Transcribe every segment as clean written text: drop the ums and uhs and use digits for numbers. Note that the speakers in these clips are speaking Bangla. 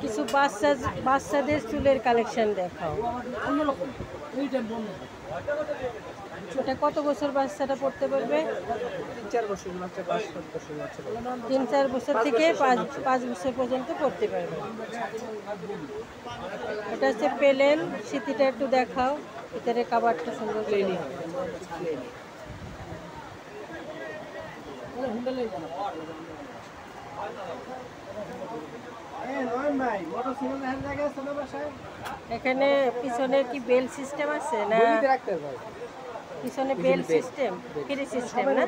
কিছু বাচ্চাদের চুলের কালেকশন দেখাও। এটা কত বছর বাচ্চাটা পড়তে পারবে? 3-4 বছর থেকে 5 বছর পর্যন্ত পড়তে পারবে। এটা হচ্ছে প্লেন। সিতিটা একটু দেখাও, ভিতরে কাভারটা সুন্দর। এখানে পিছনে কি বেল সিস্টেম আছে না? পিছনে বেল সিস্টেম, ফ্রি সিস্টেম না?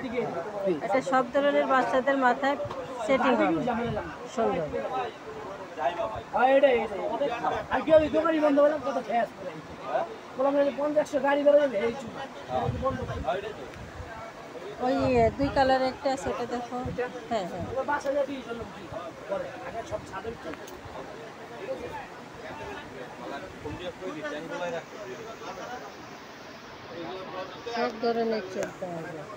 এটা সব ধরনের বাচ্চাদের মাথায় সেটিং হবে সুন্দর। ওই 2 কালার একটা আছে, ওটা দেখো। হ্যাঁ হ্যাঁ, সব ধরনের চুল পাওয়া যায়।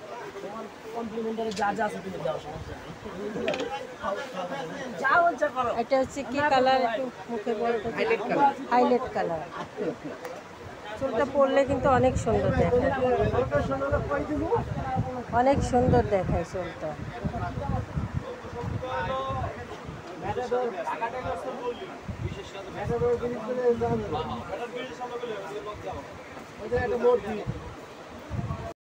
এটা হচ্ছে কি কালার? একটু মুখে বলতে। Highlight colour. চুলটা পরলে কিন্তু অনেক সুন্দর দেখায়, অনেক সুন্দর দেখায় চুলটা।